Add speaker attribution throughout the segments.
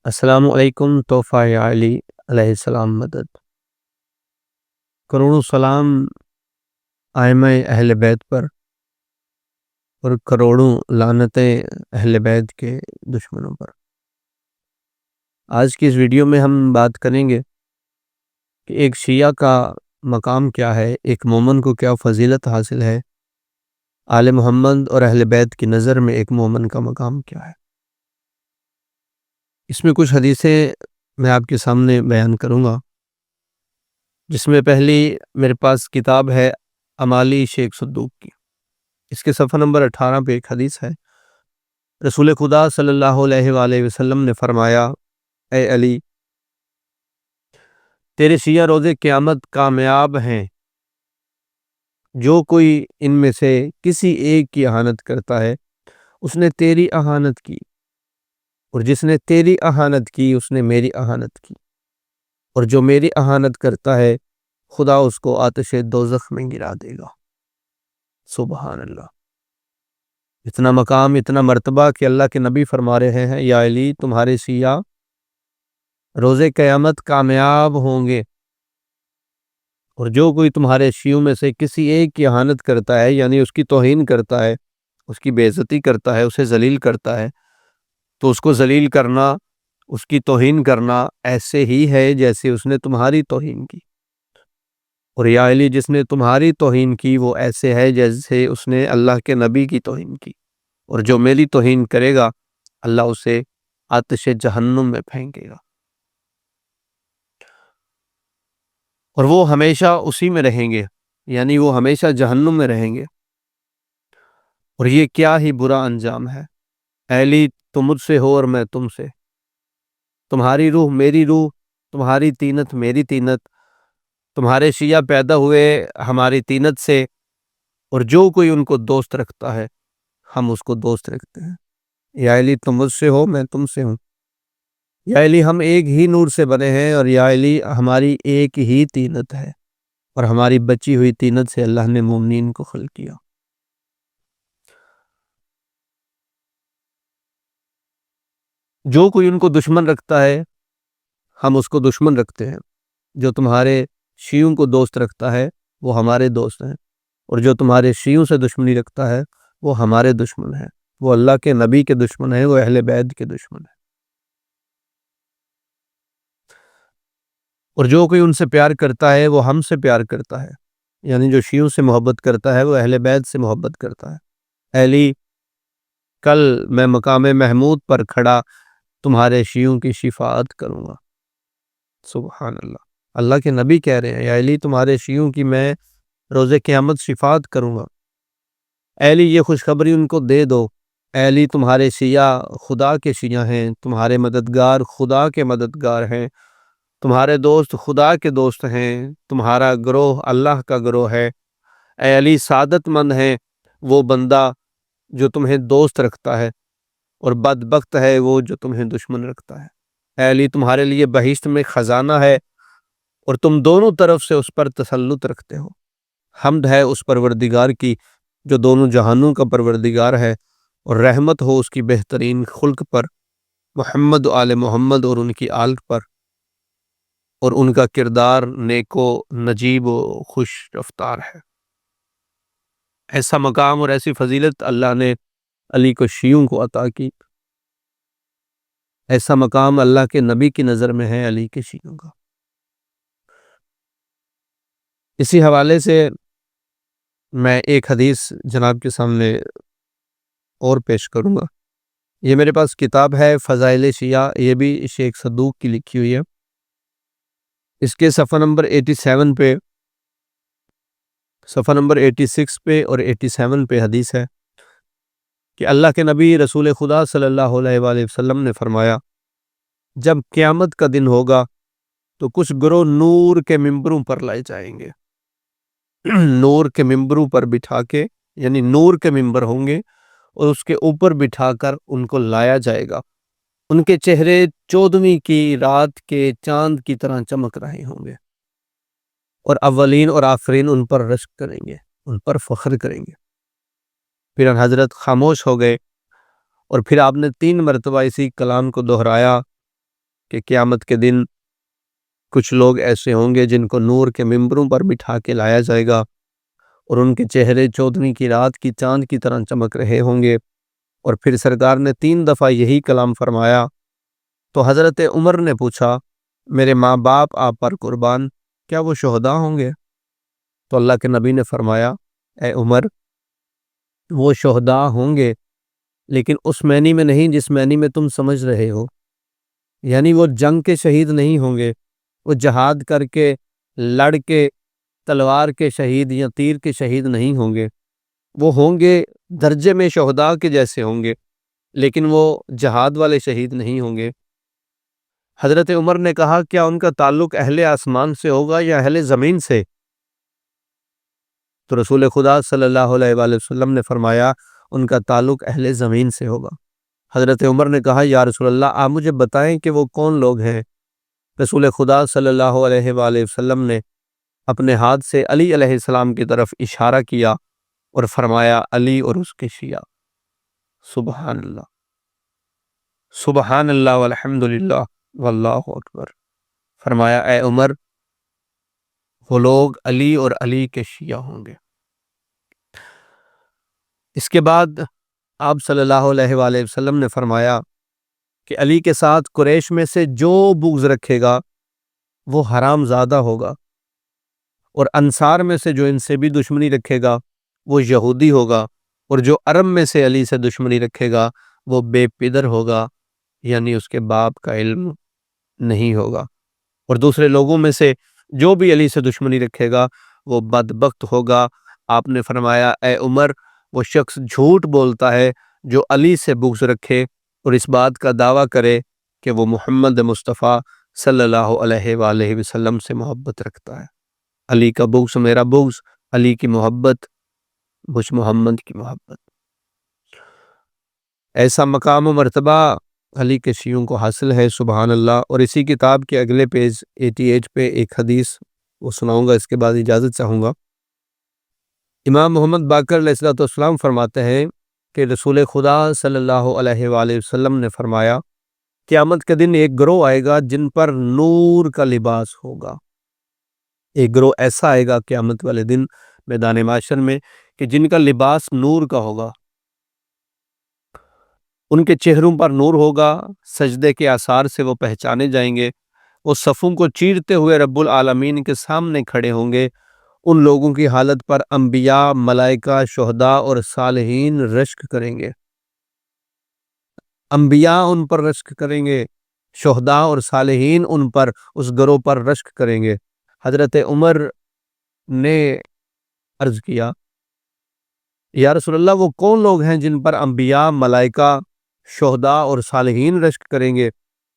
Speaker 1: السلام علیکم تحفہ علی علیہ السلام مدد۔ کروڑوں سلام ائمہ اہل بیت پر اور کروڑوں لعنتیں اہل بیت کے دشمنوں پر۔ آج کی اس ویڈیو میں ہم بات کریں گے کہ ایک شیعہ کا مقام کیا ہے، ایک مومن کو کیا فضیلت حاصل ہے، آل محمد اور اہل بیت کی نظر میں ایک مومن کا مقام کیا ہے۔ اس میں کچھ حدیثیں میں آپ کے سامنے بیان کروں گا، جس میں پہلی میرے پاس کتاب ہے امالی شیخ صدوق کی۔ اس کے صفحہ نمبر 18 پہ ایک حدیث ہے۔ رسول خدا صلی اللہ علیہ وآلہ وسلم نے فرمایا، اے علی، تیرے شیعہ روز قیامت کامیاب ہیں۔ جو کوئی ان میں سے کسی ایک کی اہانت کرتا ہے اس نے تیری اہانت کی، اور جس نے تیری اہانت کی اس نے میری اہانت کی، اور جو میری اہانت کرتا ہے خدا اس کو آتش دوزخ میں گرا دے گا۔ سبحان اللہ۔ اتنا مقام، اتنا مرتبہ کہ اللہ کے نبی فرما رہے ہیں، یا علی، تمہارے شیعہ روز قیامت کامیاب ہوں گے، اور جو کوئی تمہارے شیعوں میں سے کسی ایک کی اہانت کرتا ہے، یعنی اس کی توہین کرتا ہے، اس کی بے عزتی کرتا ہے، اسے ذلیل کرتا ہے، تو اس کو ذلیل کرنا، اس کی توہین کرنا ایسے ہی ہے جیسے اس نے تمہاری توہین کی، اور یا علی، جس نے تمہاری توہین کی وہ ایسے ہے جیسے اس نے اللہ کے نبی کی توہین کی، اور جو میری توہین کرے گا اللہ اسے آتش جہنم میں پھینکے گا، اور وہ ہمیشہ اسی میں رہیں گے، یعنی وہ ہمیشہ جہنم میں رہیں گے، اور یہ کیا ہی برا انجام ہے۔ اے علی، تم مجھ سے ہو اور میں تم سے، تمہاری روح میری روح، تمہاری تینت میری تینت، تمہارے شیعہ پیدا ہوئے ہماری تینت سے، اور جو کوئی ان کو دوست رکھتا ہے ہم اس کو دوست رکھتے ہیں۔ یا علی، تم مجھ سے ہو میں تم سے ہوں، یا علی، ہم ایک ہی نور سے بنے ہیں، اور یا علی، ہماری ایک ہی تینت ہے، اور ہماری بچی ہوئی تینت سے اللہ نے مومنین کو خلق کیا۔ جو کوئی ان کو دشمن رکھتا ہے ہم اس کو دشمن رکھتے ہیں، جو تمہارے شیعوں کو دوست رکھتا ہے وہ ہمارے دوست ہیں، اور جو تمہارے شیعوں سے دشمنی رکھتا ہے وہ ہمارے دشمن ہیں، وہ اللہ کے نبی کے دشمن ہیں، وہ اہل بیت کے دشمن ہیں۔ اور جو کوئی ان سے پیار کرتا ہے وہ ہم سے پیار کرتا ہے، یعنی جو شیعوں سے محبت کرتا ہے وہ اہل بیت سے محبت کرتا ہے۔ اے علی، کل میں مقام محمود پر کھڑا تمہارے شیعوں کی شفاعت کروں گا۔ سبحان اللہ۔ اللہ کے نبی کہہ رہے ہیں، یا علی، تمہارے شیعوں کی میں روز قیامت شفاعت کروں گا۔ اے علی، یہ خوشخبری ان کو دے دو۔ اے علی، تمہارے شیعہ خدا کے شیعہ ہیں، تمہارے مددگار خدا کے مددگار ہیں، تمہارے دوست خدا کے دوست ہیں، تمہارا گروہ اللہ کا گروہ ہے۔ اے علی، سعادت مند ہے وہ بندہ جو تمہیں دوست رکھتا ہے، اور بدبخت ہے وہ جو تمہیں دشمن رکھتا ہے۔ اے علی، تمہارے لیے بہشت میں خزانہ ہے، اور تم دونوں طرف سے اس پر تسلط رکھتے ہو۔ حمد ہے اس پروردگار کی جو دونوں جہانوں کا پروردگار ہے، اور رحمت ہو اس کی بہترین خلق پر، محمد و آل محمد اور ان کی آل پر، اور ان کا کردار نیک و نجیب و خوش رفتار ہے۔ ایسا مقام اور ایسی فضیلت اللہ نے علی کو شیعوں کو عطا کی، ایسا مقام اللہ کے نبی کی نظر میں ہے علی کے شیعوں کا۔ اسی حوالے سے میں ایک حدیث جناب کے سامنے اور پیش کروں گا۔ یہ میرے پاس کتاب ہے فضائل شیعہ، یہ بھی شیخ صدوق کی لکھی ہوئی ہے۔ اس کے صفحہ نمبر 87 پہ، صفحہ نمبر 86 پہ اور 87 پہ حدیث ہے کہ اللہ کے نبی رسول خدا صلی اللہ علیہ وآلہ وسلم نے فرمایا، جب قیامت کا دن ہوگا تو کچھ گروہ نور کے ممبروں پر لائے جائیں گے، نور کے ممبروں پر بٹھا کے، یعنی نور کے ممبر ہوں گے اور اس کے اوپر بٹھا کر ان کو لایا جائے گا۔ ان کے چہرے 14ویں کی رات کے چاند کی طرح چمک رہے ہوں گے، اور اولین اور آخرین ان پر رشک کریں گے، ان پر فخر کریں گے۔ پھر حضرت خاموش ہو گئے، اور پھر آپ نے 3 مرتبہ اسی کلام کو دہرایا کہ قیامت کے دن کچھ لوگ ایسے ہوں گے جن کو نور کے ممبروں پر بٹھا کے لایا جائے گا اور ان کے چہرے 14ویں کی رات کی چاند کی طرح چمک رہے ہوں گے۔ اور پھر سرکار نے 3 دفعہ یہی کلام فرمایا تو حضرت عمر نے پوچھا میرے ماں باپ آپ پر قربان، کیا وہ شہداء ہوں گے؟ تو اللہ کے نبی نے فرمایا اے عمر، وہ شہداء ہوں گے لیکن اس معنی میں نہیں جس معنی میں تم سمجھ رہے ہو، یعنی وہ جنگ کے شہید نہیں ہوں گے، وہ جہاد کر کے لڑ کے تلوار کے شہید یا تیر کے شہید نہیں ہوں گے، وہ ہوں گے درجے میں شہداء کے جیسے ہوں گے لیکن وہ جہاد والے شہید نہیں ہوں گے۔ حضرت عمر نے کہا کیا ان کا تعلق اہل آسمان سے ہوگا یا اہل زمین سے؟ تو رسول خدا صلی اللہ علیہ وآلہ وسلم نے فرمایا ان کا تعلق اہل زمین سے ہوگا۔ حضرت عمر نے کہا یا رسول اللہ آپ مجھے بتائیں کہ وہ کون لوگ ہیں؟ رسول خدا صلی اللہ علیہ وآلہ وسلم نے اپنے ہاتھ سے علی علیہ السلام کی طرف اشارہ کیا اور فرمایا علی اور اس کے شیعہ۔ سبحان اللہ، سبحان اللہ والحمد للہ واللہ اکبر۔ فرمایا اے عمر، وہ لوگ علی اور علی کے شیعہ ہوں گے۔ اس کے بعد آپ صلی اللہ علیہ وآلہ وسلم نے فرمایا کہ علی کے ساتھ قریش میں سے جو بغض رکھے گا وہ حرام زادہ ہوگا، اور انصار میں سے جو ان سے بھی دشمنی رکھے گا وہ یہودی ہوگا، اور جو عرب میں سے علی سے دشمنی رکھے گا وہ بے پدر ہوگا، یعنی اس کے باپ کا علم نہیں ہوگا، اور دوسرے لوگوں میں سے جو بھی علی سے دشمنی رکھے گا وہ بدبخت ہوگا۔ آپ نے فرمایا اے عمر، وہ شخص جھوٹ بولتا ہے جو علی سے بغض رکھے اور اس بات کا دعویٰ کرے کہ وہ محمد مصطفیٰ صلی اللہ علیہ وآلہ وسلم سے محبت رکھتا ہے۔ علی کا بغض میرا بغض، علی کی محبت مجھ محمد کی محبت۔ ایسا مقام و مرتبہ علی کے شیعوں کو حاصل ہے، سبحان اللہ۔ اور اسی کتاب کے اگلے پیج 88 پہ ایک حدیث وہ سناؤں گا، اس کے بعد اجازت چاہوں گا۔ امام محمد باقر علیہ السلام فرماتے ہیں کہ رسول خدا صلی اللہ علیہ وآلہ وسلم نے فرمایا قیامت کے دن ایک گروہ آئے گا جن پر نور کا لباس ہوگا۔ ایک گروہ ایسا آئے گا قیامت والے دن میدان محشر میں کہ جن کا لباس نور کا ہوگا، ان کے چہروں پر نور ہوگا، سجدے کے آثار سے وہ پہچانے جائیں گے، وہ صفوں کو چیرتے ہوئے رب العالمین کے سامنے کھڑے ہوں گے۔ ان لوگوں کی حالت پر انبیاء، ملائکہ، شہداء اور صالحین رشک کریں گے۔ انبیاء ان پر رشک کریں گے، شہداء اور صالحین ان پر، اس گروہ پر رشک کریں گے۔ حضرت عمر نے عرض کیا یا رسول اللہ وہ کون لوگ ہیں جن پر انبیاء، ملائکہ، شہداء اور صالحین رشک کریں گے؟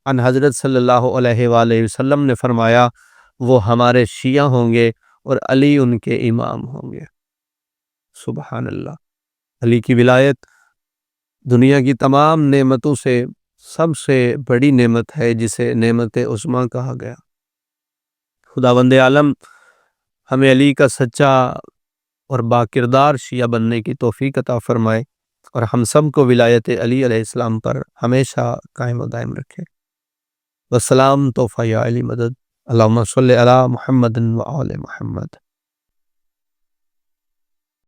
Speaker 1: ان حضرت صلی اللہ علیہ وآلہ وسلم نے فرمایا وہ ہمارے شیعہ ہوں گے اور علی ان کے امام ہوں گے۔ سبحان اللہ۔ علی کی ولایت دنیا کی تمام نعمتوں سے سب سے بڑی نعمت ہے جسے نعمت عظمیٰ کہا گیا۔ خداوند عالم ہمیں علی کا سچا اور باکردار شیعہ بننے کی توفیق عطا فرمائے اور ہم سب کو ولایت علی علیہ السلام پر ہمیشہ قائم و دائم رکھے۔ والسلام توفیہ علی مدد، اللہم صلی علی محمد و آل محمد۔